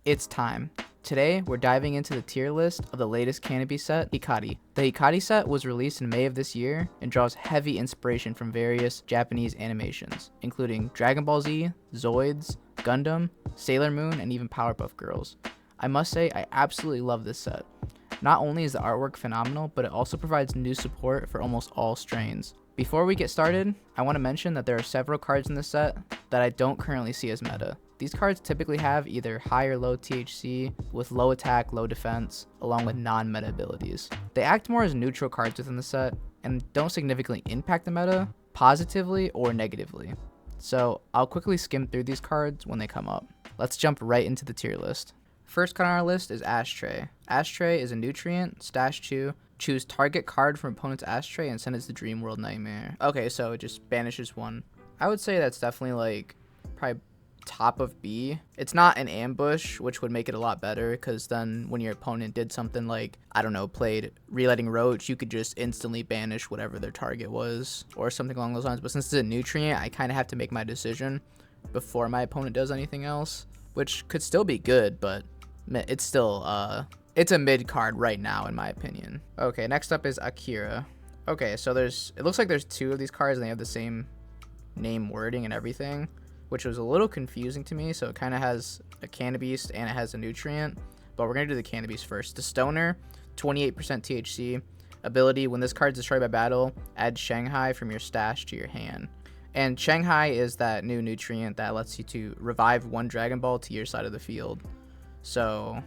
It's time. Today, we're diving into the tier list of the latest Cannabeast set, Hikari. The Hikari set was released in May of this year and draws heavy inspiration from various Japanese animations, including Dragon Ball Z, Zoids, Gundam, Sailor Moon, and even Powerpuff Girls. I must say, I absolutely love this set. Not only is the artwork phenomenal, but it also provides new support for almost all strains. Before we get started, I want to mention that there are several cards in this set that I don't currently see as meta. These cards typically have either high or low THC with low attack, low defense, along with non-meta abilities. They act more as neutral cards within the set and don't significantly impact the meta positively or negatively. So I'll quickly skim through these cards when they come up. Let's jump right into the tier list. First card on our list is Ashtray. Ashtray is a nutrient, stash 2, choose target card from opponent's ashtray and send it to Dream World Nightmare. Okay, so it just banishes one. I would say that's definitely like probably top of B. It's not an ambush, which would make it a lot better, because then when your opponent did something like, I don't know, played Relighting Roach, you could just instantly banish whatever their target was or something along those lines. But since it's a nutrient, I kind of have to make my decision before my opponent does anything else, which could still be good, but it's still it's a mid card right now in my opinion. Okay, next up is Akira. Okay, so it looks like there's two of these cards and they have the same name wording and everything, which was a little confusing to me. So it kind of has a Cannabeast and it has a nutrient, but we're gonna do the Cannabeast first. The Stoner, 28% THC. Ability, when this card is destroyed by battle, add Shanghai from your stash to your hand. And Shanghai is that new nutrient that lets you to revive one Dragon Ball to your side of the field. So,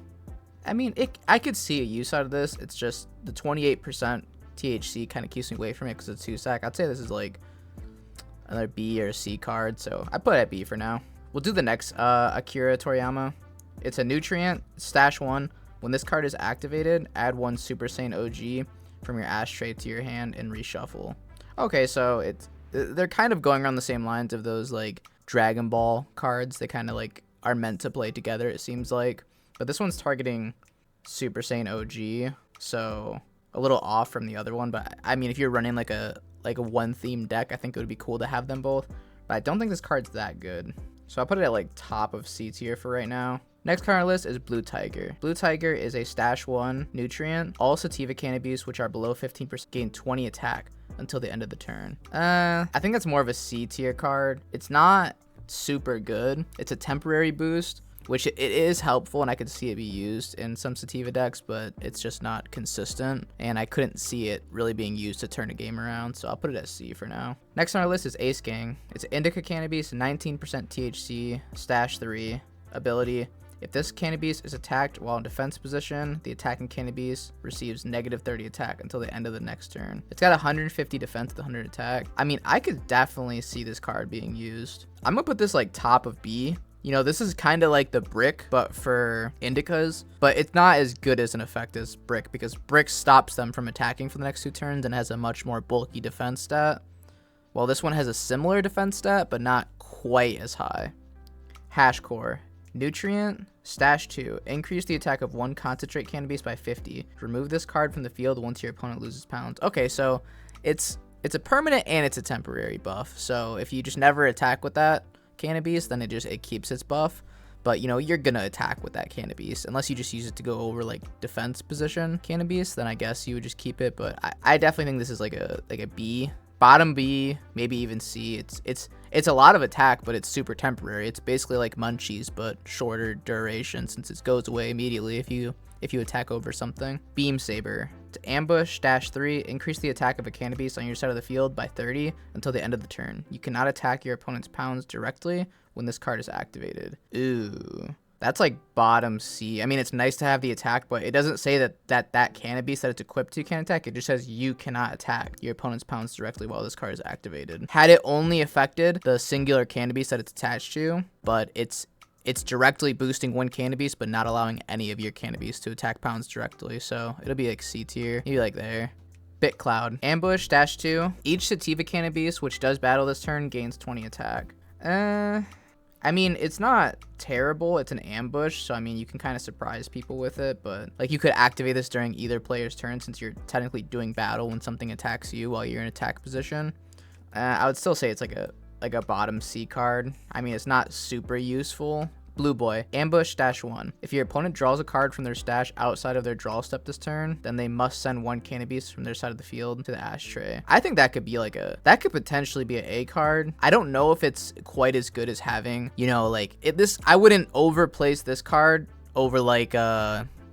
I mean, I could see a use out of this. It's just the 28% THC kind of keeps me away from it because it's 2-sack. I'd say this is like another B or a C card, so I put it at B for now. We'll do the next Akira Toriyama. It's a nutrient, stash 1. When this card is activated, add one Super Saiyan OG from your ashtray to your hand and reshuffle. Okay, so they're kind of going around the same lines of those like Dragon Ball cards. They kind of like are meant to play together, it seems like. But this one's targeting Super Saiyan OG, so a little off from the other one. But I mean, if you're running like a one theme deck, I think it would be cool to have them both. But I don't think this card's that good, so I'll put it at like top of C tier for right now. Next card on our list is Blue Tiger. Blue Tiger is a stash 1 nutrient. All sativa Cannabeasts which are below 15% gain 20 attack until the end of the turn. I think that's more of a C tier card. It's not super good. It's a temporary boost, which it is helpful, and I could see it be used in some sativa decks, but it's just not consistent, and I couldn't see it really being used to turn a game around, so I'll put it at C for now. Next on our list is Ace Gang. It's an Indica Cannabeast, 19% THC, stash 3. Ability, if this Cannabeast is attacked while in defense position, the attacking Cannabeast receives negative 30 attack until the end of the next turn. It's got 150 defense with 100 attack. I mean, I could definitely see this card being used. I'm gonna put this like top of B. You know, this is kind of like the Brick, but for Indicas, but it's not as good as an effect as Brick, because Brick stops them from attacking for the next 2 turns and has a much more bulky defense stat. While this one has a similar defense stat, but not quite as high. Hash Core. Nutrient, stash 2. Increase the attack of one concentrate Cannabeast by 50. Remove this card from the field once your opponent loses pounds. Okay, so it's a permanent and it's a temporary buff. So if you just never attack with that Cannabeast, then it keeps its buff. But you know, you're gonna attack with that Cannabeast unless you just use it to go over like defense position Cannabeast, then I guess you would just keep it. But I definitely think this is like a B, bottom B, maybe even C. It's a lot of attack, but it's super temporary. It's basically like Munchies, but shorter duration, since it goes away immediately if you attack over something. Beam Saber. To ambush, stash 3, increase the attack of a Cannabeast on your side of the field by 30 until the end of the turn. You cannot attack your opponent's pounds directly when this card is activated. Ooh, that's like bottom C. I mean, it's nice to have the attack, but it doesn't say that Cannabeast that it's equipped to can attack. It just says you cannot attack your opponent's pounds directly while this card is activated. Had it only affected the singular Cannabeast that it's attached to, but it's directly boosting one Cannabeast, but not allowing any of your Cannabeasts to attack pounds directly. So it'll be like C tier, maybe like there. Bit Cloud. Ambush, stash 2. Each sativa Cannabeast which does battle this turn gains 20 attack. I mean, it's not terrible. It's an ambush, so I mean, you can kind of surprise people with it, but like you could activate this during either player's turn since you're technically doing battle when something attacks you while you're in attack position. I would still say it's like a bottom C card. I mean, it's not super useful, Blue Boy, Ambush stash 1. If your opponent draws a card from their stash outside of their draw step this turn, then they must send 1 Cannabeast from their side of the field to the ashtray. I think that could be like that could potentially be an A card. I don't know if it's quite as good as having, you know, like I wouldn't overplace this card over like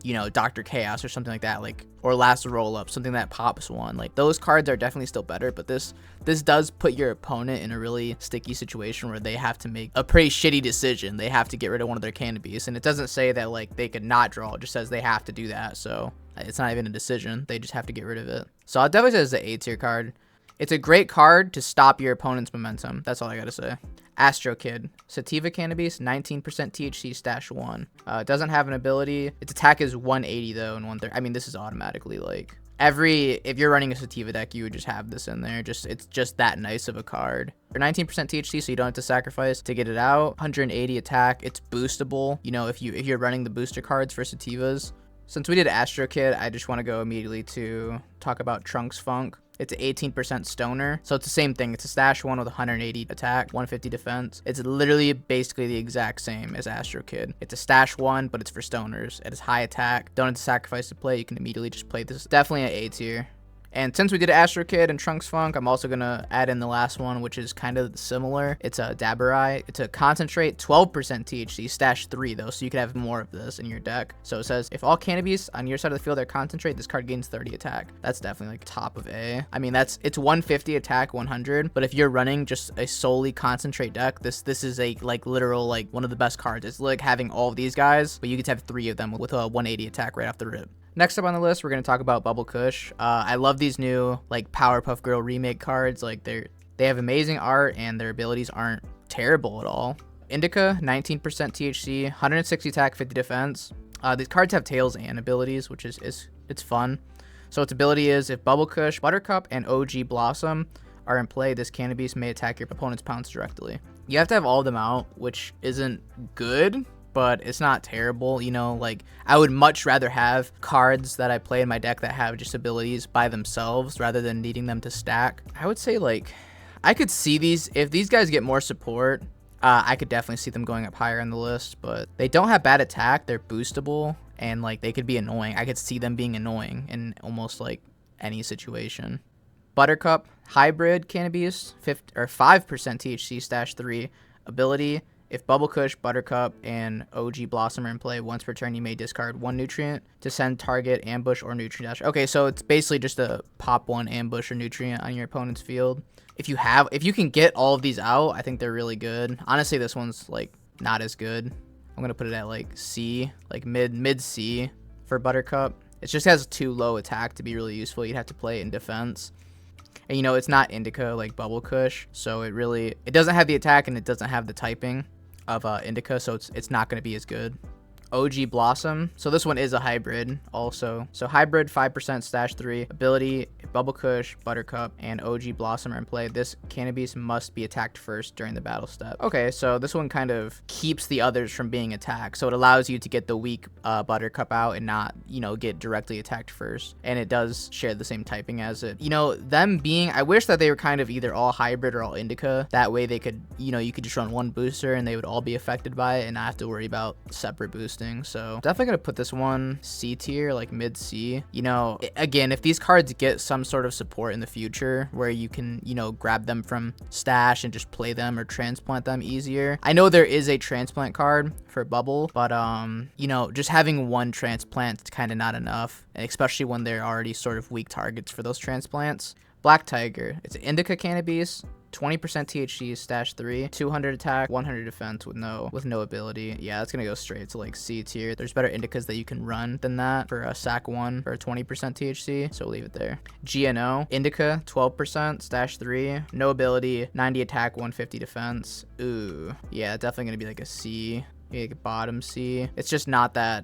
you know, Dr. Chaos or something like that, like, or Last Roll Up, something that pops 1. Like, those cards are definitely still better, but this does put your opponent in a really sticky situation where they have to make a pretty shitty decision. They have to get rid of one of their Cannabeasts, and it doesn't say that, like, they could not draw. It just says they have to do that, so it's not even a decision. They just have to get rid of it. So I'll definitely say it's an A tier card. It's a great card to stop your opponent's momentum. That's all I gotta say. Astro Kid, Sativa Cannabeast, 19% THC stash 1. Doesn't have an ability. Its attack is 180 though, and 130. I mean, this is automatically like if you're running a Sativa deck, you would just have this in there. It's just that nice of a card. For 19% THC, so you don't have to sacrifice to get it out. 180 attack. It's boostable. You know, if you're running the booster cards for Sativas. Since we did Astro Kid, I just want to go immediately to talk about Trunks Funk. It's an 18% stoner, so it's the same thing. It's a stash 1 with 180 attack, 150 defense. It's literally basically the exact same as Astro Kid. It's a stash 1, but it's for stoners. It has high attack. Don't have to sacrifice to play. You can immediately just play this. Definitely an A tier. And since we did Astro Kid and Trunks Funk, I'm also going to add in the last one, which is kind of similar. It's a Daburai. It's a concentrate, 12% THC, stash 3 though, so you can have more of this in your deck. So it says, if all Cannabeasts on your side of the field are concentrate, this card gains 30 attack. That's definitely like top of A. I mean, it's 150 attack, 100, but if you're running just a solely concentrate deck, this is a like literal like one of the best cards. It's like having all of these guys, but you get to have 3 of them with a 180 attack right off the rip. Next up on the list, we're going to talk about Bubble Kush. I love these new like Powerpuff Girl remake cards. Like they have amazing art and their abilities aren't terrible at all. Indica, 19% THC, 160 attack, 50 defense. These cards have tails and abilities, which it's fun. So its ability is if Bubble Kush, Buttercup, and OG Blossom are in play, this Cannabeast may attack your opponent's pounce directly. You have to have all of them out, which isn't good, but it's not terrible. You know, like I would much rather have cards that I play in my deck that have just abilities by themselves rather than needing them to stack. I would say like I could see these, if these guys get more support, I could definitely see them going up higher on the list, but they don't have bad attack. They're boostable and like they could be annoying. I could see them being annoying in almost like any situation. Buttercup, hybrid Cannabeast, 5% THC, stash 3. Ability, if Bubble Kush, Buttercup, and OG Blossom are in play, once per turn you may discard 1 nutrient to send target ambush or nutrient dash. Okay, so it's basically just a pop 1 ambush or nutrient on your opponent's field. If you can get all of these out, I think they're really good. Honestly, this one's like not as good. I'm gonna put it at like C, like mid C for Buttercup. It just has too low attack to be really useful. You'd have to play it in defense. And you know, it's not Indica like Bubble Kush, so it doesn't have the attack and it doesn't have the typing of Indica, so it's not going to be as good. OG Blossom, so this one is a hybrid also. So hybrid, 5% stash 3. Ability, if Bubble Kush, Buttercup, and OG Blossom are in play, this Cannabeast must be attacked first during the battle step. Okay, so this one kind of keeps the others from being attacked, so it allows you to get the weak Buttercup out and not, you know, get directly attacked first. And it does share the same typing as it. You know, them being, I wish that they were kind of either all hybrid or all Indica. That way they could, you know, you could just run one booster and they would all be affected by it and not have to worry about separate boosts. So definitely gonna put this one C tier, like mid C. You know, again, if these cards get some sort of support in the future where you can, you know, grab them from stash and just play them or transplant them easier. I know there is a transplant card for Bubble, but you know, just having one transplant is kind of not enough, especially when they're already sort of weak targets for those transplants. Black Tiger, it's an Indica Cannabeast, 20% THC, stash 3, 200 attack, 100 defense with no ability. Yeah, that's gonna go straight to like C tier. There's better Indicas that you can run than that for a sack 1 for a 20% THC, so we'll leave it there. GNO, Indica, 12%, stash 3, no ability, 90 attack, 150 defense. Ooh, yeah, definitely gonna be like a C. Like bottom C. It's just not that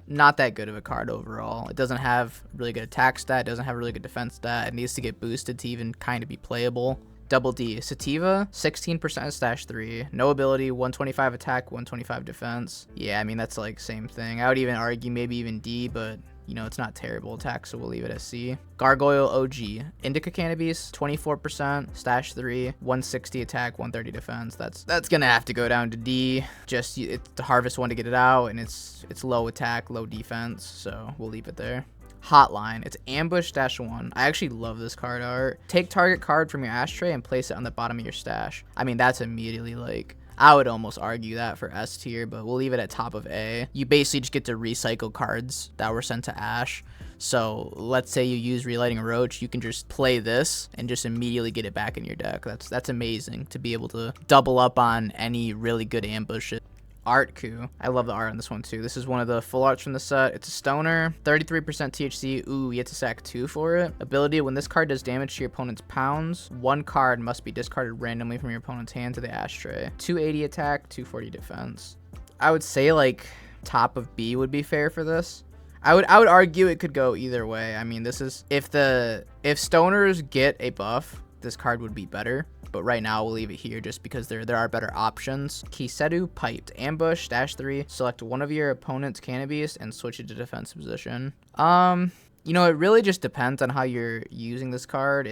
good of a card overall. It doesn't have really good attack stat, it doesn't have really good defense stat. It needs to get boosted to even kind of be playable. Double D, Sativa, 16% stash 3, no ability, 125 attack, 125 defense. Yeah, I mean, that's like same thing. I would even argue maybe even D, but you know, it's not terrible attack, so we'll leave it at C. Gargoyle OG. Indica Cannabeast, 24%, stash 3, 160 attack, 130 defense. That's gonna have to go down to D. Just, it's the harvest one to get it out, and it's low attack, low defense, so we'll leave it there. Hotline. It's ambush -1. I actually love this card art. Take target card from your ashtray and place it on the bottom of your stash. I mean, that's immediately like, I would almost argue that for S tier, but we'll leave it at top of A. You basically just get to recycle cards that were sent to Ash. So let's say you use Relighting a Roach, you can just play this and just immediately get it back in your deck. That's amazing to be able to double up on any really good ambushes. Art Coup. I love the art on this one too. This is one of the full arts from the set. It's a stoner, 33% THC. Ooh, you get to sack 2 for it. Ability, when this card does damage to your opponent's pounds, 1 card must be discarded randomly from your opponent's hand to the ashtray. 280 attack, 240 defense. I would say like top of B would be fair for this. I would argue it could go either way. I mean, this is, if stoners get a buff, this card would be better. But right now we'll leave it here just because there are better options. Kisetu Piped. Ambush, -3. Select one of your opponent's Cannabeast and switch it to defensive position. You know, it really just depends on how you're using this card.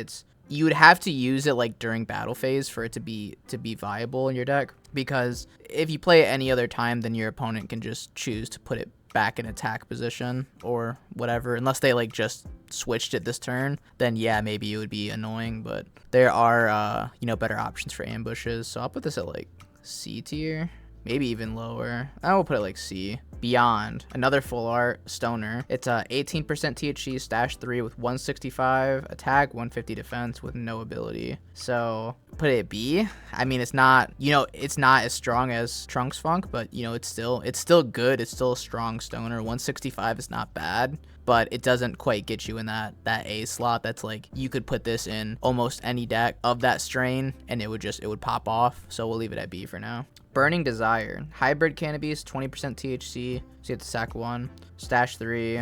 You would have to use it like during battle phase for it to be viable in your deck. Because if you play it any other time, then your opponent can just choose to put it back in attack position or whatever, unless they like just switched it this turn, then yeah, maybe it would be annoying. But there are you know, better options for ambushes, so I'll put this at like C tier, maybe even lower. I will put it like C. Beyond, another full art stoner. It's a 18% THC, stash 3 with 165 attack, 150 defense with no ability. So put it at B. I mean, it's not, you know, it's not as strong as Trunks Funk, but you know, it's still good. It's still a strong stoner. 165 is not bad, but it doesn't quite get you in that A slot. That's like, you could put this in almost any deck of that strain and it would pop off. So we'll leave it at B for now. Burning Desire. Hybrid Cannabeast, 20% THC, so you have to sack 1. Stash 3,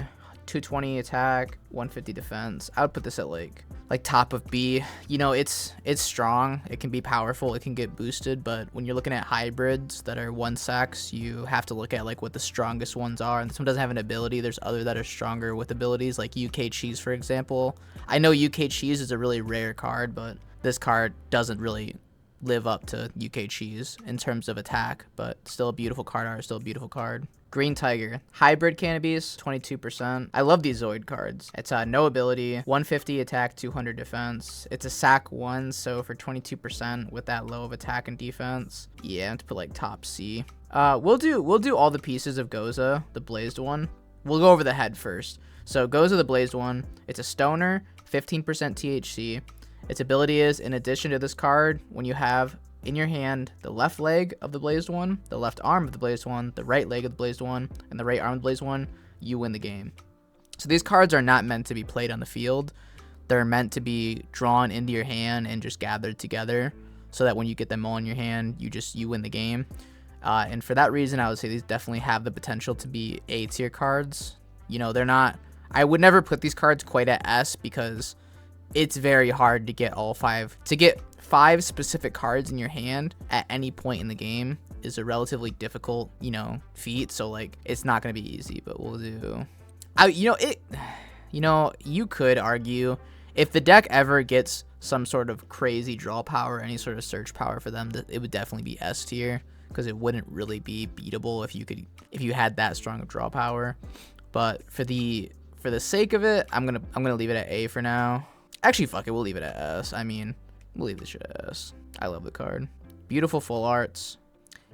220 attack, 150 defense. I would put this at like top of B. You know, it's strong. It can be powerful. It can get boosted, but when you're looking at hybrids that are 1 sacks, you have to look at like what the strongest ones are. And this one doesn't have an ability. There's other that are stronger with abilities, like UK Cheese, for example. I know UK Cheese is a really rare card, but this card doesn't really live up to UK Cheese in terms of attack, but still a beautiful card art, still a beautiful card. Green Tiger. Hybrid Cannabeast, 22%. I love these Zoid cards. It's no ability, 150 attack, 200 defense. It's a sack 1, so for 22% with that low of attack and defense, yeah, I have to put like top C. We'll do all the pieces of Goza, the blazed one. We'll go over the head first. So Goza, the blazed one. It's a stoner, 15% THC. Its ability is, in addition to this card, when you have in your hand the left leg of the blazed one, the left arm of the blazed one, the right leg of the blazed one, and the right arm of the blazed one, you win the game. So these cards are not meant to be played on the field. They're meant to be drawn into your hand and just gathered together so that when you get them all in your hand, you win the game. And for that reason, I would say these definitely have the potential to be A tier cards. You know, they're not, I would never put these cards quite at S because it's very hard to get all 5. To get 5 specific cards in your hand at any point in the game is a relatively difficult, you know, feat. So like, it's not going to be easy, but we'll do, you could argue if the deck ever gets some sort of crazy draw power, any sort of search power for them, it would definitely be S tier because it wouldn't really be beatable if you had that strong of draw power. But for the sake of it, I'm gonna leave it at A for now. Actually, fuck it, we'll leave it at S. I mean, we'll leave this shit at S. I love the card. Beautiful full arts.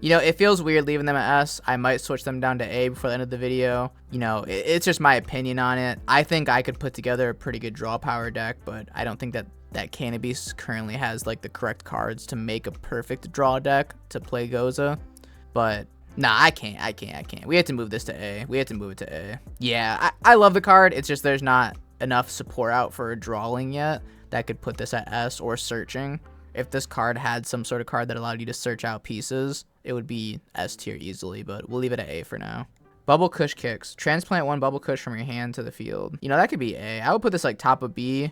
You know, it feels weird leaving them at S. I might switch them down to A before the end of the video. You know, it's just my opinion on it. I think I could put together a pretty good draw power deck, but I don't think that Cannabeast currently has like the correct cards to make a perfect draw deck to play Goza. But nah, I can't. We have to move this to A. We have to move it to A. Yeah, I love the card. It's just there's not enough support out for a drawing yet that could put this at S or searching. If this card had some sort of card that allowed you to search out pieces, it would be S tier easily, but we'll leave it at A for now. Bubble Kush Kicks. Transplant 1 Bubble Kush from your hand to the field. You know, that could be A. I would put this like top of B.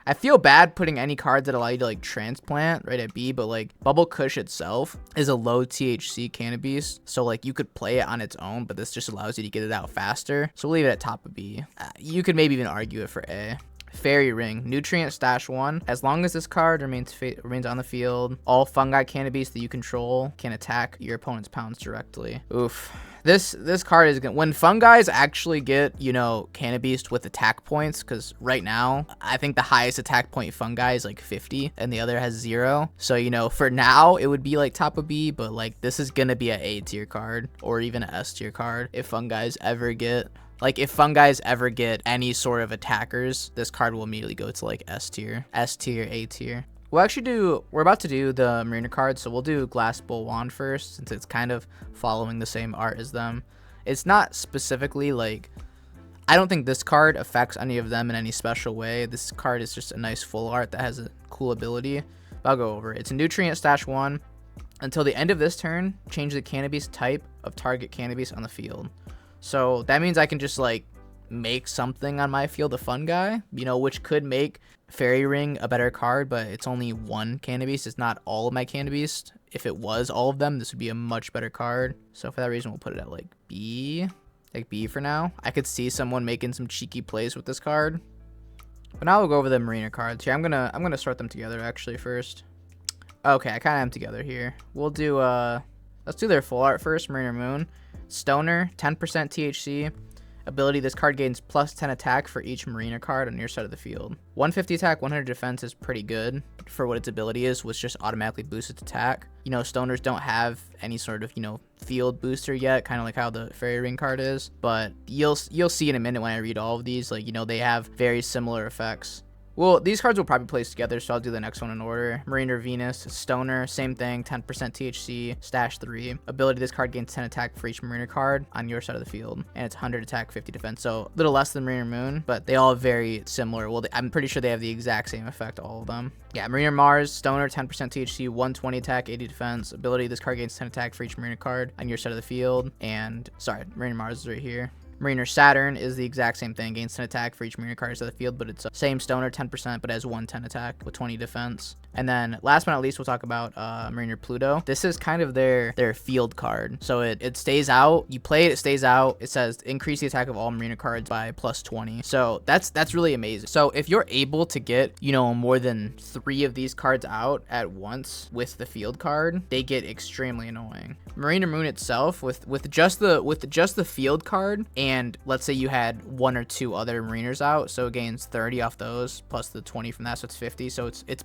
I feel bad putting any cards that allow you to like transplant right at B, but like Bubble Kush itself is a low THC Cannabeast, so like you could play it on its own, but this just allows you to get it out faster. So we'll leave it at top of B. You could maybe even argue it for A. Fairy Ring, Nutrient Stash 1. As long as this card remains on the field, all fungi Cannabeasts that you control can attack your opponent's pounds directly. Oof. This card is gonna, when fungis actually get, you know, Cannabeast with attack points, because right now I think the highest attack point fungi is like 50 and the other has 0. So, you know, for now it would be like top of B, but like this is gonna be an A tier card or even an S tier card if fungis ever get, like if fungis ever get any sort of attackers, this card will immediately go to like S tier, A tier. We're about to do the Marina card, so we'll do Glass Bowl Wand first, since it's kind of following the same art as them. It's not specifically like, I don't think this card affects any of them in any special way. This card is just a nice full art that has a cool ability. But I'll go over it. It's a Nutrient Stash 1. Until the end of this turn, change the Cannabeast type of target Cannabeast on the field. So that means I can just like make something on my field a fungi, you know, which could make Fairy Ring a better card, but it's only one Cannabeast. It's not all of my Cannabeast. If it was all of them, this would be a much better card. So for that reason, we'll put it at like B. Like B for now. I could see someone making some cheeky plays with this card. But now we'll go over the Marina cards here. I'm gonna sort them together actually first. Okay, I kind of am together here. We'll do let's do their full art first. Marina Moon. Stoner, 10% THC. Ability, this card gains plus 10 attack for each Marina card on your side of the field. 150 attack, 100 defense is pretty good for what its ability is, which just automatically boosts its attack. You know, Stoners don't have any sort of, you know, field booster yet, kind of like how the Fairy Ring card is. But you'll see in a minute when I read all of these, like, you know, they have very similar effects. Well, these cards will probably place together, so I'll do the next one in order. Marina Venus, Stoner, same thing, 10% THC, Stash 3. Ability, this card gains 10 attack for each Marina card on your side of the field. And it's 100 attack, 50 defense, so a little less than Marina Moon, but they all have very similar. Well, I'm pretty sure they have the exact same effect, all of them. Yeah, Marina Mars, Stoner, 10% THC, 120 attack, 80 defense. Ability, this card gains 10 attack for each Marina card on your side of the field. And, sorry, Marina Mars is right here. Mariner Saturn is the exact same thing, gains 10 attack for each Marina card of the field, but it's same Stoner, 10%, but has 110 attack with 20 defense. And then last but not least, we'll talk about Mariner Pluto. This is kind of their field card. So it stays out. You play it, it stays out. It says increase the attack of all Marina cards by plus 20. So that's really amazing. So if you're able to get, you know, more than 3 of these cards out at once with the field card, they get extremely annoying. Marina Moon itself, with just the field card, and let's say you had 1 or 2 other Mariners out, so it gains 30 off those plus the 20 from that, so it's 50. So its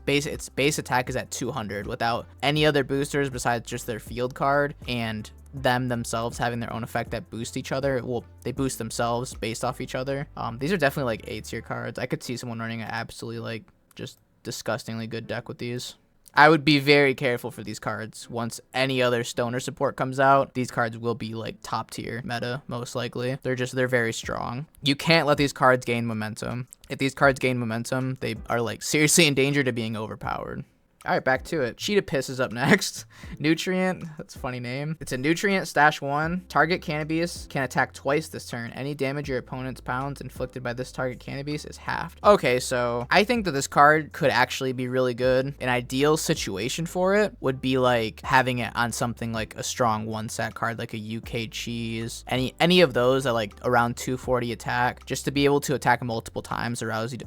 base attack is at 200 without any other boosters besides just their field card and them themselves having their own effect that boost each other. Well, they boost themselves based off each other. These are definitely like A tier cards. I could see someone running an absolutely like just disgustingly good deck with these. I would be very careful for these cards. Once any other Stoner support comes out, these cards will be like top tier meta, most likely. They're very strong. You can't let these cards gain momentum. If these cards gain momentum, they are like seriously in danger to being overpowered. All right, back to it. Cheetah Piss is up next. Nutrient, that's a funny name. It's a Nutrient Stash 1. Target Cannabeast can attack twice this turn. Any damage your opponent's pounds inflicted by this target Cannabeast is halved. Okay, so I think that this card could actually be really good. An ideal situation for it would be like having it on something like a strong 1-set card, like a UK Cheese. Any of those at like around 240 attack, just to be able to attack multiple times allows you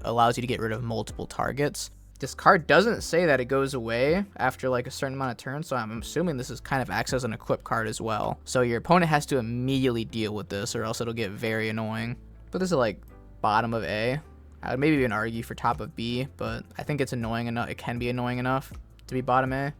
to get rid of multiple targets. This card doesn't say that it goes away after like a certain amount of turns, so I'm assuming this is kind of acts as an equip card as well. So your opponent has to immediately deal with this or else it'll get very annoying. But this is like bottom of A. I would maybe even argue for top of B, but I think it's annoying enough. It can be annoying enough to be bottom A.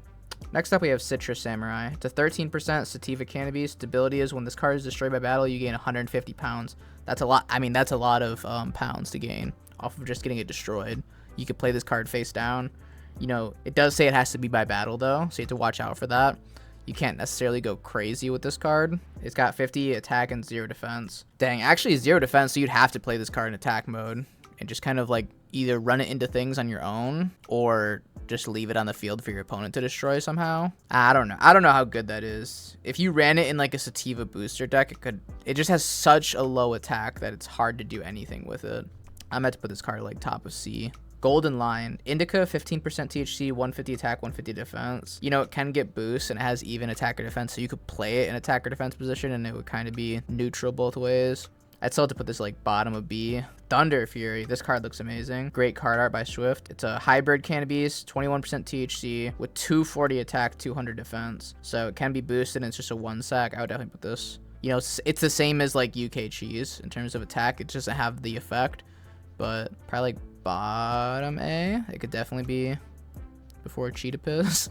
Next up, we have Citrus Samurai. It's a 13% Sativa Cannabeast. Ability is when this card is destroyed by battle, you gain 150 pounds. That's a lot. I mean, that's a lot of pounds to gain off of just getting it destroyed. You could play this card face down. You know, it does say it has to be by battle though, so you have to watch out for that. You can't necessarily go crazy with this card. It's got 50 attack and 0 defense. Dang, actually 0 defense, so you'd have to play this card in attack mode and just kind of like either run it into things on your own or just leave it on the field for your opponent to destroy somehow. I don't know how good that is. If you ran it in like a Sativa booster deck, it just has such a low attack that it's hard to do anything with it. I meant to put this card like top of C. Golden Line, Indica, 15% THC, 150 attack, 150 defense. You know, it can get boost and it has even attack or defense, so you could play it in attack or defense position and it would kind of be neutral both ways. I'd still have to put this like bottom of B. Thunder Fury. This card looks amazing. Great card art by Swift. It's a hybrid Cannabeast, 21% THC with 240 attack, 200 defense. So it can be boosted and it's just a 1-sack. I would definitely put this. You know, it's the same as like UK Cheese in terms of attack. It just doesn't have the effect, but probably like bottom A. It could definitely be before Cheetah Piss.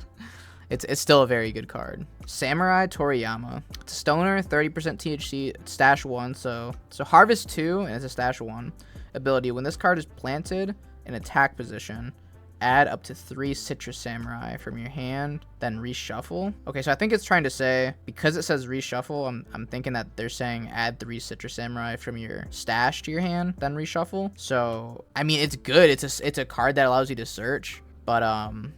It's still a very good card. Samurai Toriyama. It's a stoner, 30% THC, stash 1. So harvest 2, and it's a stash 1 ability. When this card is planted in attack position, add up to 3 Citrus Samurai from your hand, then reshuffle. Okay, so I think it's trying to say, because it says reshuffle, I'm thinking that they're saying add 3 Citrus Samurai from your stash to your hand, then reshuffle. So, I mean, it's good. It's a card that allows you to search. But,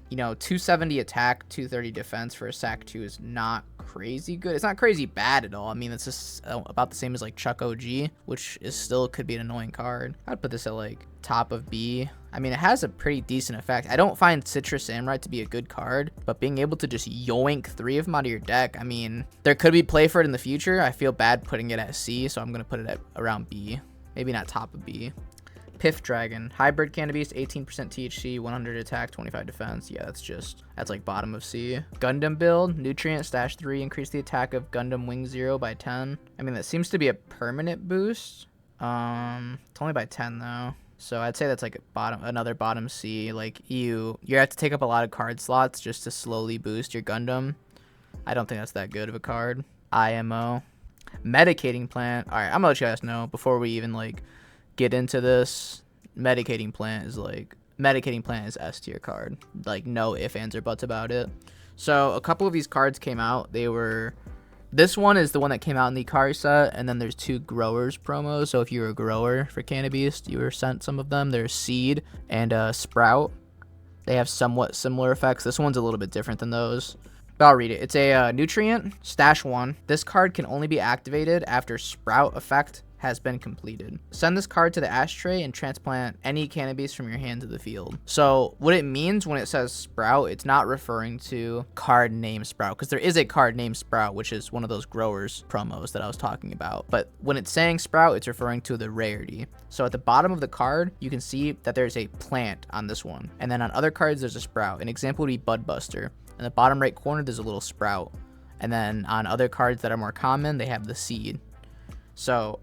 you know, 270 attack, 230 defense for a sack 2 is not crazy good. It's not crazy bad at all. I mean, it's just about the same as, like, Chuck OG, which is still could be an annoying card. I'd put this at, like, top of B. I mean, it has a pretty decent effect. I don't find Citrus Samurai to be a good card, but being able to just yoink 3 of them out of your deck, I mean, there could be play for it in the future. I feel bad putting it at C, so I'm going to put it at around B. Maybe not top of B. Piff Dragon, hybrid Cannabeast, 18% THC, 100 attack, 25 defense. Yeah, that's like bottom of C. Gundam build, nutrient, stash 3, increase the attack of Gundam Wing 0 by 10. I mean, that seems to be a permanent boost. It's only by 10 though. So I'd say that's like another bottom C. Like you have to take up a lot of card slots just to slowly boost your Gundam. I don't think that's that good of a card. IMO. Medicating plant. All right, I'm gonna let you guys know before we even like get into this. Medicating plant is S tier card. Like no ifs, ands, or buts about it. So a couple of these cards came out. This one is the one that came out in the Hikari set, and then there's 2 growers promos. So if you're a grower for Cannabeast, you were sent some of them. There's Seed and Sprout. They have somewhat similar effects. This one's a little bit different than those, but I'll read it. It's a nutrient, stash 1. This card can only be activated after Sprout effect has been completed. Send this card to the ashtray and transplant any Cannabeast from your hand to the field. So what it means when it says Sprout, it's not referring to card name Sprout, because there is a card named Sprout, which is one of those growers promos that I was talking about. But when it's saying Sprout, it's referring to the rarity. So at the bottom of the card, you can see that there's a plant on this one. And then on other cards, there's a Sprout. An example would be Budbuster. In the bottom right corner, there's a little Sprout. And then on other cards that are more common, they have the Seed. So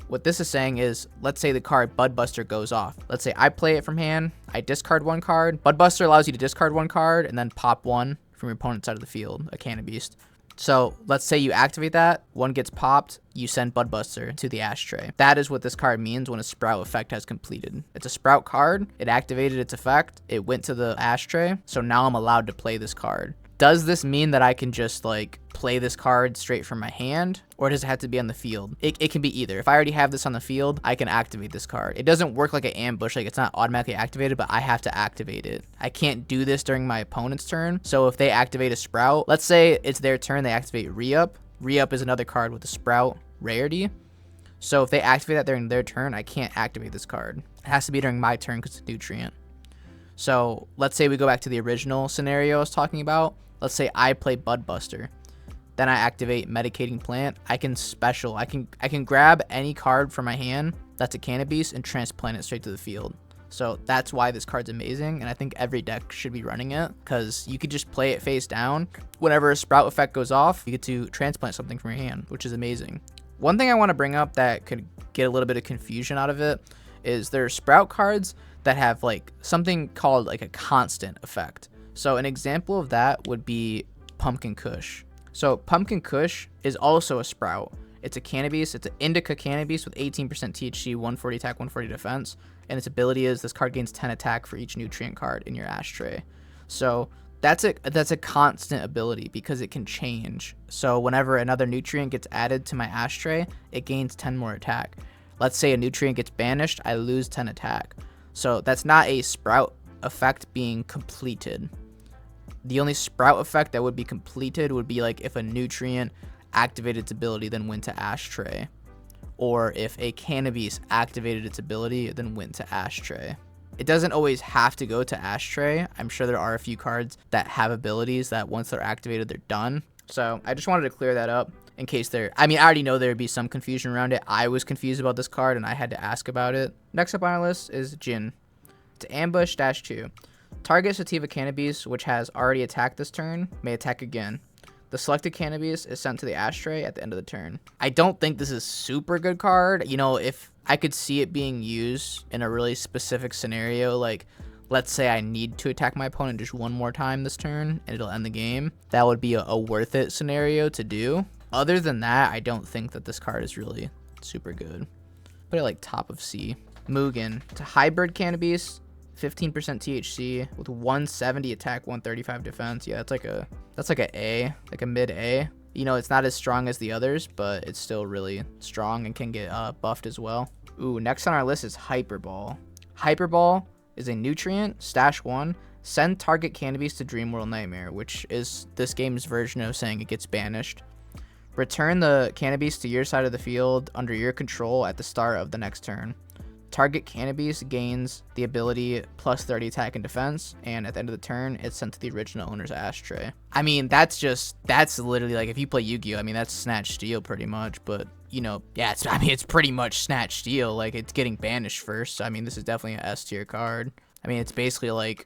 what this is saying is, let's say the card Budbuster goes off. Let's say I play it from hand, I discard 1 card. Budbuster allows you to discard 1 card and then pop 1 from your opponent's side of the field, a Cannabeast. So let's say you activate that, 1 gets popped, you send Budbuster to the ashtray. That is what this card means when a Sprout effect has completed. It's a Sprout card, it activated its effect, it went to the ashtray, so now I'm allowed to play this card. Does this mean that I can just like play this card straight from my hand, or does it have to be on the field? It can be either. If I already have this on the field, I can activate this card. It doesn't work like an ambush, like it's not automatically activated, but I have to activate it. I can't do this during my opponent's turn. So if they activate a Sprout, let's say it's their turn, they activate Re-Up. Re-Up is another card with a Sprout rarity. So if they activate that during their turn, I can't activate this card. It has to be during my turn because it's a nutrient. So let's say we go back to the original scenario I was talking about. Let's say I play Budbuster, then I activate Medicating Plant. I can grab any card from my hand that's a Cannabeast and transplant it straight to the field. So that's why this card's amazing, and I think every deck should be running it, because you could just play it face down. Whenever a Sprout effect goes off, you get to transplant something from your hand, which is amazing. One thing I want to bring up that could get a little bit of confusion out of it is there are Sprout cards that have like something called like a constant effect. So an example of that would be Pumpkin Kush. So Pumpkin Kush is also a Sprout. It's a Cannabeast. It's an Indica Cannabeast with 18% THC, 140 attack, 140 defense. And its ability is this card gains 10 attack for each nutrient card in your ashtray. So that's a constant ability because it can change. So whenever another nutrient gets added to my ashtray, it gains 10 more attack. Let's say a nutrient gets banished, I lose 10 attack. So that's not a Sprout effect being completed. The only Sprout effect that would be completed would be like if a nutrient activated its ability then went to ashtray, or if a Cannabeast activated its ability then went to ashtray. It doesn't always have to go to Ashtray. I'm sure there are a few cards that have abilities that once they're activated, they're done. So I just wanted to clear that up in case I already know there would be some confusion around it. I was confused about this card and I had to ask about it. Next up on our list is Jin. It's Ambush -2. Target Sativa Cannabeast, which has already attacked this turn, may attack again. The selected Cannabeast is sent to the Ashtray at the end of the turn. I don't think this is super good card. You know, if I could see it being used in a really specific scenario, like let's say I need to attack my opponent just one more time this turn and it'll end the game, that would be a worth it scenario to do. Other than that, I don't think that this card is really super good. Put it like top of C. Mugen. It's a hybrid Cannabeast, 15% THC with 170 attack, 135 defense. Yeah, that's like a A, like a mid A. You know, it's not as strong as the others, but it's still really strong and can get buffed as well. Ooh, next on our list is Hyperball. Hyperball is a nutrient, -1. Send target Cannabeast to Dreamworld Nightmare, which is this game's version of saying it gets banished. Return the Cannabeast to your side of the field under your control at the start of the next turn. Target Cannabeast gains the ability +30 attack and defense, and at the end of the turn, it's sent to the original owner's Ashtray. I mean, that's literally like if you play Yu-Gi-Oh! I mean, that's Snatch Steal pretty much, but you know, yeah, it's pretty much Snatch Steal. Like, it's getting banished first. I mean, this is definitely an S tier card. I mean, it's basically like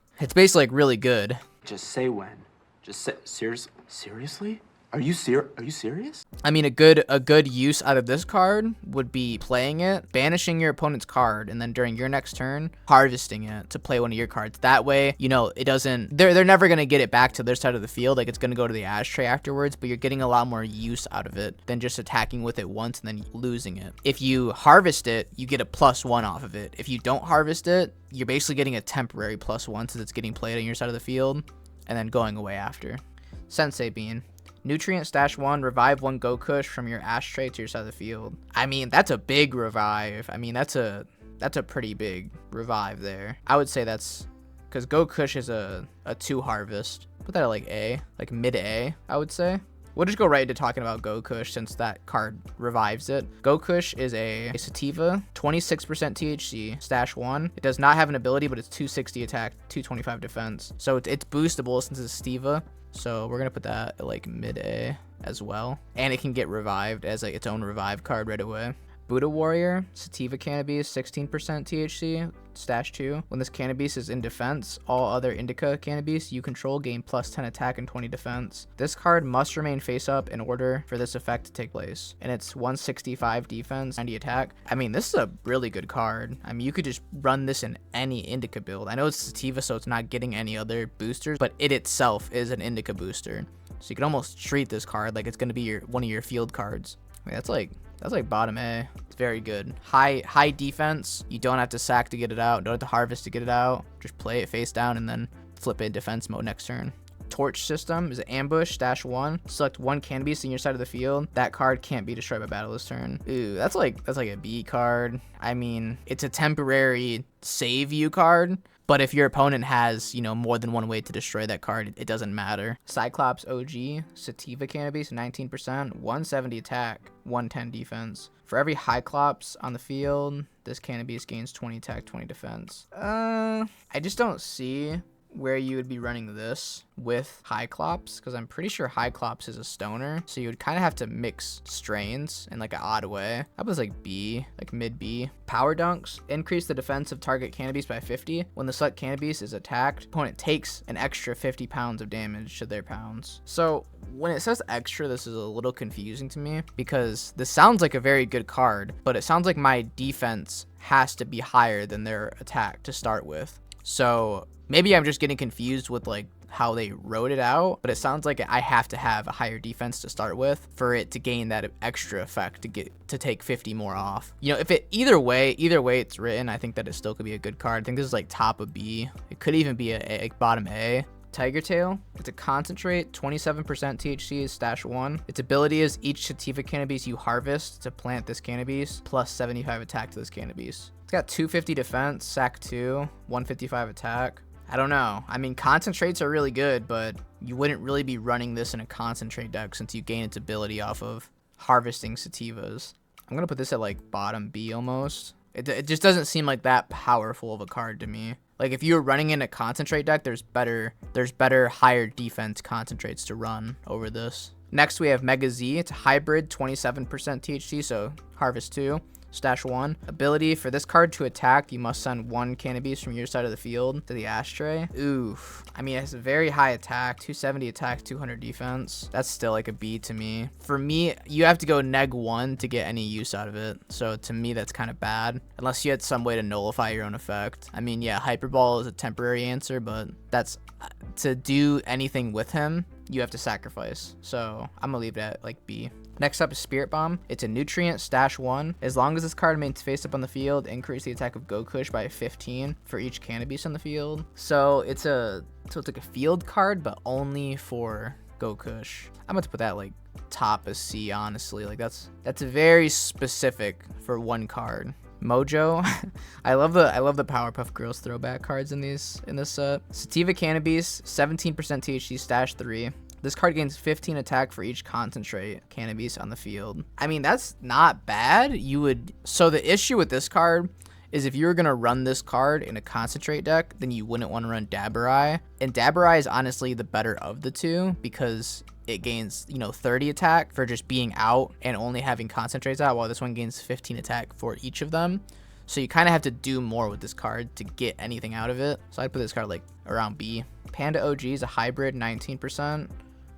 really good. Just say when. Just say seriously? Are you serious? I mean, a good use out of this card would be playing it, banishing your opponent's card, and then during your next turn, harvesting it to play one of your cards. That way, you know, it doesn't, they're never going to get it back to their side of the field. Like, it's going to go to the Ashtray afterwards, but you're getting a lot more use out of it than just attacking with it once and then losing it. If you harvest it, you get a +1 off of it. If you don't harvest it, you're basically getting a temporary +1 since it's getting played on your side of the field and then going away after. Sensei Bean. Nutrient -1, revive 1 Gokush from your Ashtray to your side of the field. I mean, that's a big revive. I mean, that's a pretty big revive there. I would say that's because Gokush is a 2 harvest. Put that at like A, like mid A, I would say. We'll just go right into talking about Gokush since that card revives it. Gokush is a sativa, 26% THC, -1. It does not have an ability, but it's 260 attack, 225 defense. So it's boostable since it's sativa. So we're going to put that at like mid A as well. And it can get revived as like its own revive card right away. Buddha Warrior, Sativa Cannabeast, 16% THC, -2. When this Cannabeast is in defense, all other Indica Cannabeasts you control gain +10 attack and 20 defense. This card must remain face up in order for this effect to take place. And it's 165 defense, 90 attack. I mean, this is a really good card. I mean, you could just run this in any Indica build. I know it's Sativa, so it's not getting any other boosters, but it itself is an Indica booster. So you can almost treat this card like it's going to be one of your field cards. I mean, that's like bottom A. It's very good. High defense. You don't have to sack to get it out. Don't have to harvest to get it out. Just play it face down and then flip it in defense mode next turn. Torch System is an ambush -1. Select 1 Cannabeast in your side of the field. That card can't be destroyed by battle this turn. Ooh, that's like a B card. I mean, it's a temporary save you card. But if your opponent has, you know, more than one way to destroy that card, it doesn't matter. Cyclops OG, Sativa Cannabeast, 19%, 170 attack, 110 defense. For every Cyclops on the field, this Cannabeast gains 20 attack, 20 defense. I just don't see where you would be running this with Cyclops, because I'm pretty sure Cyclops is a stoner, so you would kind of have to mix strains in like an odd way. That was like B, like mid B. Power Dunks increase the defense of target Cannabeast by 50. When the select Cannabeast is attacked, opponent takes an extra 50 pounds of damage to their pounds. So when it says extra, this is a little confusing to me because this sounds like a very good card, but it sounds like my defense has to be higher than their attack to start with. So maybe I'm just getting confused with like how they wrote it out, but it sounds like I have to have a higher defense to start with for it to gain that extra effect to take 50 more off. You know, if it either way it's written, I think that it still could be a good card. I think this is like top of B. It could even be a bottom A. Tiger Tail, it's a concentrate, 27% THC is -1. Its ability is each Sativa Cannabeast you harvest to plant this Cannabeast plus 75 attack to this Cannabeast. It's got 250 defense, sack 2, 155 attack. I don't know. I mean, concentrates are really good, but you wouldn't really be running this in a concentrate deck since you gain its ability off of harvesting sativas. I'm going to put this at like bottom B almost. It just doesn't seem like that powerful of a card to me. Like if you're running in a concentrate deck, there's better higher defense concentrates to run over this. Next we have Mega Z. It's a hybrid, 27% THC, so Harvest 2. Stash 1. Ability for this card to attack, you must send 1 Cannabeast from your side of the field to the ashtray. Oof. I mean, it has a very high attack, 270 attack, 200 defense. That's still like a B to me. For me, you have to go -1 to get any use out of it. So to me, that's kind of bad. Unless you had some way to nullify your own effect. I mean, yeah, Hyperball is a temporary answer, but that's to do anything with him, you have to sacrifice. So I'm gonna leave it at like B. Next up is Spirit Bomb. It's a nutrient, stash 1. As long as this card remains face up on the field, increase the attack of Gokush by 15 for each Cannabeast on the field. So it's like a field card, but only for Gokush. I'm going to put that like top of C, honestly. Like that's very specific for one card. Mojo. I love the Powerpuff Girls throwback cards in this set. Sativa Cannabeast, 17% THC, stash 3. This card gains 15 attack for each concentrate Cannabeast on the field. I mean, that's not bad. So the issue with this card is if you were gonna run this card in a concentrate deck, then you wouldn't want to run Daburai. And Daburai is honestly the better of the two because it gains, 30 attack for just being out and only having concentrates out, while this one gains 15 attack for each of them. So you kind of have to do more with this card to get anything out of it. So I'd put this card like around B. Panda OG is a hybrid, 19%.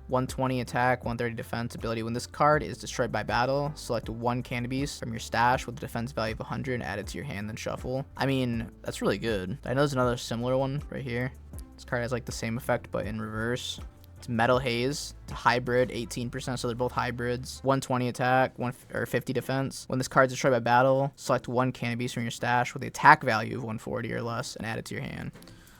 120 attack, 130 defense ability. When this card is destroyed by battle, select 1 Cannabeast from your stash with a defense value of 100 and add it to your hand, then shuffle. I mean, that's really good. I know there's another similar one right here. This card has like the same effect, but in reverse. It's Metal Haze. It's a hybrid, 18%, so they're both hybrids. 120 attack, 50 defense. When this card is destroyed by battle, select 1 Cannabeast from your stash with the attack value of 140 or less and add it to your hand.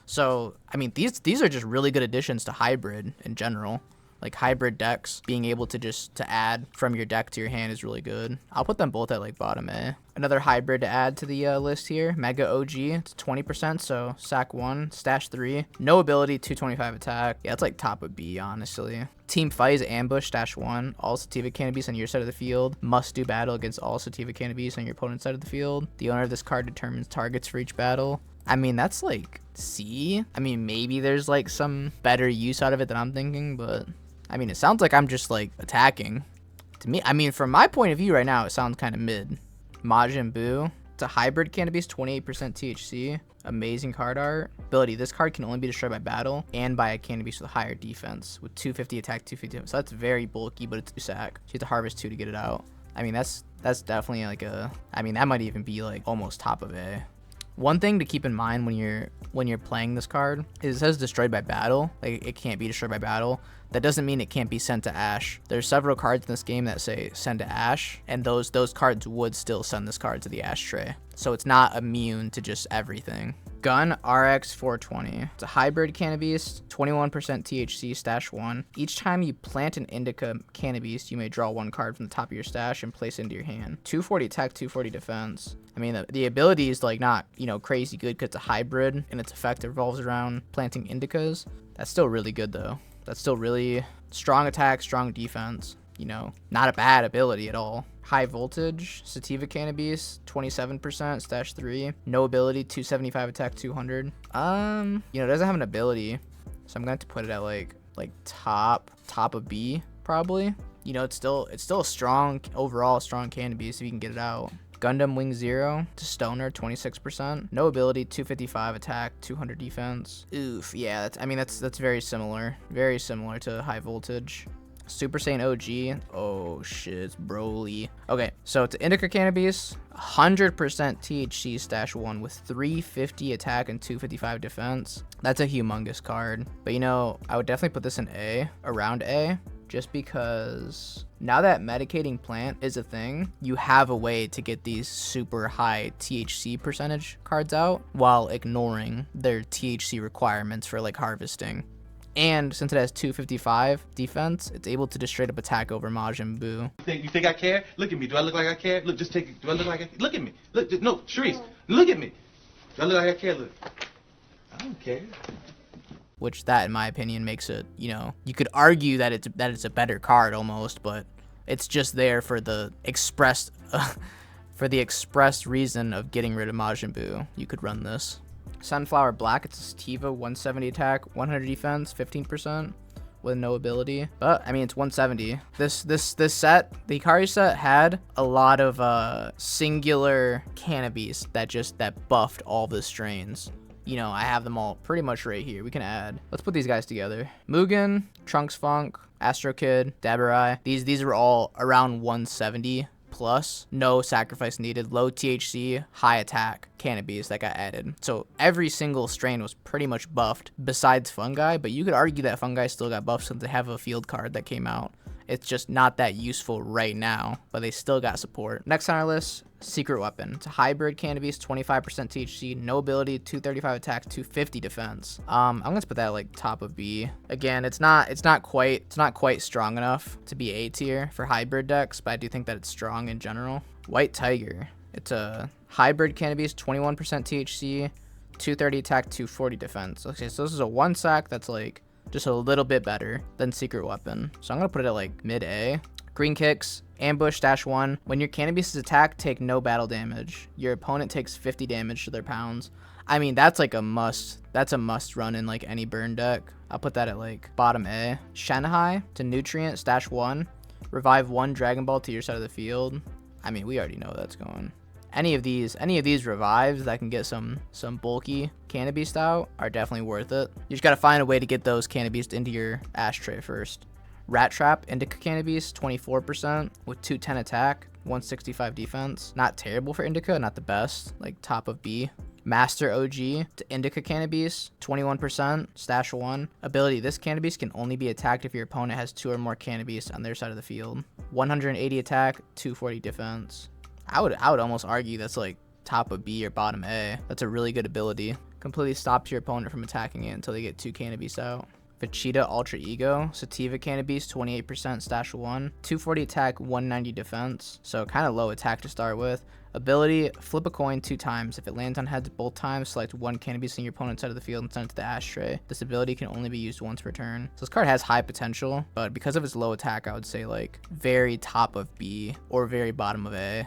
So, I mean, these are just really good additions to hybrid in general. Like hybrid decks, being able to add from your deck to your hand is really good. I'll put them both at like bottom A. Another hybrid to add to the list here, Mega OG. It's 20%, so sack 1, stash 3. No ability, 225 attack. Yeah, it's like top of B, honestly. Team Fight is Ambush, stash 1. All Sativa Cannabeast on your side of the field must do battle against all Sativa Cannabeast on your opponent's side of the field. The owner of this card determines targets for each battle. I mean, that's like C. I mean, maybe there's like some better use out of it than I'm thinking, but I mean, it sounds like I'm just like attacking. To me, I mean, from my point of view right now, it sounds kind of mid. Majin Buu. It's a hybrid Cannabeast, 28% THC. Amazing card art. Ability, this card can only be destroyed by battle and by a Cannabeast with higher defense with 250 attack, 250 defense. So that's very bulky, but it's 2 sack. So you have to harvest 2 to get it out. I mean, that's definitely like I mean, that might even be like almost top of A. One thing to keep in mind when you're playing this card is it says destroyed by battle. Like, it can't be destroyed by battle. That doesn't mean it can't be sent to Ash. There's several cards in this game that say send to Ash, and those cards would still send this card to the ashtray. So it's not immune to just everything. Gun RX 420. It's a hybrid Cannabeast, 21% THC, stash 1. Each time you plant an indica Cannabeast, you may draw 1 card from the top of your stash and place it into your hand. 240 attack, 240 defense. I mean, the ability is like not, crazy good because it's a hybrid and its effect revolves around planting indicas. That's still really good though. That's still really strong attack, strong defense. Not a bad ability at all. High voltage, Sativa Cannabeast, 27%, stash 3. No ability, 275 attack, 200. It doesn't have an ability, so I'm going to have to put it at like top of B probably. It's still a strong overall strong Cannabeast if you can get it out. Gundam Wing Zero to Stoner, 26%. No ability, 255 attack, 200 defense. Oof, yeah, that's very similar. Very similar to High Voltage. Super Saiyan OG. Oh shit, it's Broly. Okay, so it's Indica Cannabeast, 100% THC, stash 1 with 350 attack and 255 defense. That's a humongous card. But I would definitely put this in A, around A. Just because now that medicating plant is a thing, you have a way to get these super high THC percentage cards out while ignoring their THC requirements for like harvesting. And since it has 255 defense, it's able to just straight up attack over Majin Buu. You think I care? Look at me. Do I look like I care? Look, just take it. Do I look like I care? Look at me. Look, no, Sharice, look at me. Do I look like I care? Look. I don't care. Which that, in my opinion, makes it, you could argue that it's a better card almost, but it's just there for the expressed For the express reason of getting rid of Majin Buu, you could run this. Sunflower Black, it's a Sativa, 170 attack, 100 defense, 15%. With no ability, but I mean it's 170. This set, the Hikari set, had a lot of singular Cannabeast that buffed all the strains. You know, I have them all pretty much right here. We can add. Let's put these guys together. Mugen, Trunks Funk, Astro Kid, Daburai. These are all around 170 plus, no sacrifice needed, low THC, high attack Cannabeast that got added. So every single strain was pretty much buffed besides Fungi, but you could argue that Fungi still got buffed since they have a field card that came out. It's just not that useful right now, but they still got support. Next on our list, Secret Weapon. It's a hybrid Cannabeast, 25% THC, no ability, 235 attack, 250 defense. I'm gonna put that like top of B. Again, it's not quite strong enough to be A tier for hybrid decks, but I do think that it's strong in general. White Tiger. It's a hybrid Cannabeast, 21% THC, 230 attack, 240 defense. Okay, so this is a one sack that's like just a little bit better than Secret Weapon. So I'm gonna put it at like mid A. Green Kicks, Ambush -1. When your Cannabeast is attacked, take no battle damage. Your opponent takes 50 damage to their pounds. I mean, that's like a must. That's a must run in like any burn deck. I'll put that at like bottom A. Shanghai to Nutrient -1. Revive 1 Dragon Ball to your side of the field. I mean, we already know that's going. Any of these revives that can get some bulky Cannabeast out are definitely worth it. You just gotta find a way to get those Cannabeast into your ashtray first. Rat Trap, Indica Cannabeast, 24% with 210 attack, 165 defense. Not terrible for Indica, not the best, like top of B. Master OG to Indica Cannabeast, 21%, stash 1. Ability, this Cannabeast can only be attacked if your opponent has 2 or more Cannabeast on their side of the field. 180 attack, 240 defense. I would almost argue that's like top of B or bottom A. That's a really good ability. Completely stops your opponent from attacking it until they get 2 Cannabeasts out. Vegeta Ultra Ego, Sativa Cannabeast, 28%, stash 1. 240 attack, 190 defense. So kind of low attack to start with. Ability, flip a coin 2 times. If it lands on heads both times, select 1 Cannabeast in your opponent's side of the field and send it to the ashtray. This ability can only be used once per turn. So this card has high potential, but because of its low attack, I would say like very top of B or very bottom of A.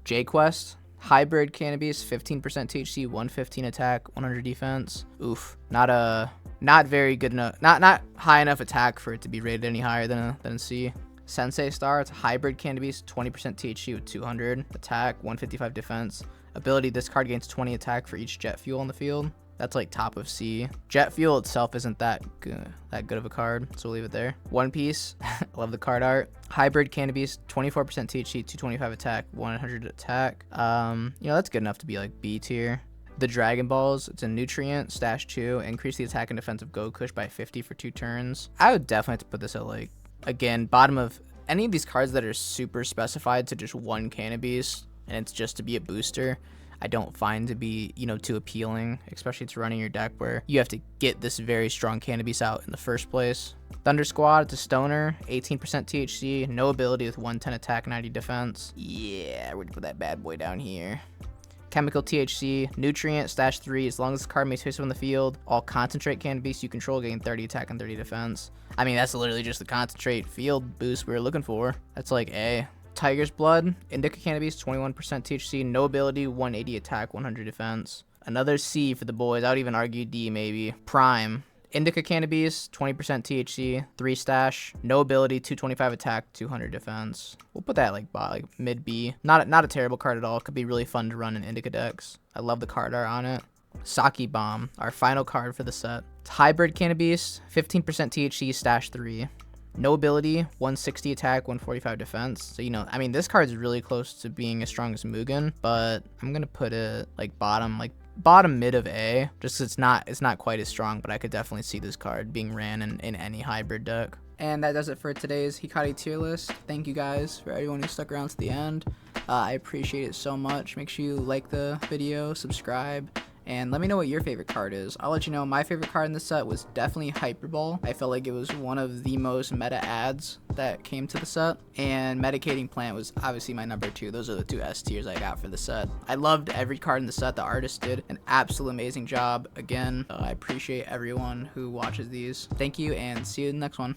J-Quest, hybrid Cannabeast, 15% THC, 115 attack, 100 defense. Oof, not very good enough, not high enough attack for it to be rated any higher than a C. Sensei Star, it's a hybrid Cannabeast, 20% THC with 200 attack, 155 defense. Ability, this card gains 20 attack for each jet fuel on the field. That's like top of C. Jet Fuel itself isn't that good of a card, so we'll leave it there. One Piece, love the card art. Hybrid Cannabeast, 24% THC, 225 attack, 100 attack. You know, that's good enough to be like B tier. The Dragon Balls, it's a Nutrient, stash 2, increase the attack and defense of Gokush by 50 for 2 turns. I would definitely have to put this at like, again, bottom of any of these cards that are super specified to just 1 Cannabeast, and it's just to be a booster. I don't find to be, you know, too appealing, especially to running your deck where you have to get this very strong Cannabeast out in the first place. Thunder Squad, it's a stoner, 18% THC, no ability with 110 attack, 90 defense. Yeah, we're gonna put that bad boy down here. Chemical THC, Nutrient, stash 3, as long as the card makes face on the field, all concentrate Cannabeasts you control gain 30 attack and 30 defense. I mean, that's literally just the concentrate field boost we were looking for. That's like A. Tiger's Blood, Indica Cannabeast, 21% THC, no ability, 180 attack, 100 defense. Another C for the boys. I would even argue D maybe. Prime, Indica Cannabeast, 20% THC, 3 stash, no ability, 225 attack, 200 defense. We'll put that like mid B. Not a terrible card at all. Could be really fun to run in Indica decks. I love the card art on it. Saki Bomb, our final card for the set. It's hybrid Cannabeast, 15% THC, stash 3. No ability, 160 attack, 145 defense. So, you know, I mean, this card is really close to being as strong as Mugen, but I'm going to put it like bottom mid of A, just 'cause it's not quite as strong, but I could definitely see this card being ran in any hybrid deck. And that does it for today's Hikari tier list. Thank you guys for everyone who stuck around to the end. I appreciate it so much. Make sure you like the video, subscribe, and let me know what your favorite card is. I'll let you know my favorite card in the set was definitely Hyperball. I felt like it was one of the most meta adds that came to the set. And Medicating Plant was obviously my number 2. Those are the 2 S tiers I got for the set. I loved every card in the set. The artist did an absolute amazing job. Again, I appreciate everyone who watches these. Thank you and see you in the next one.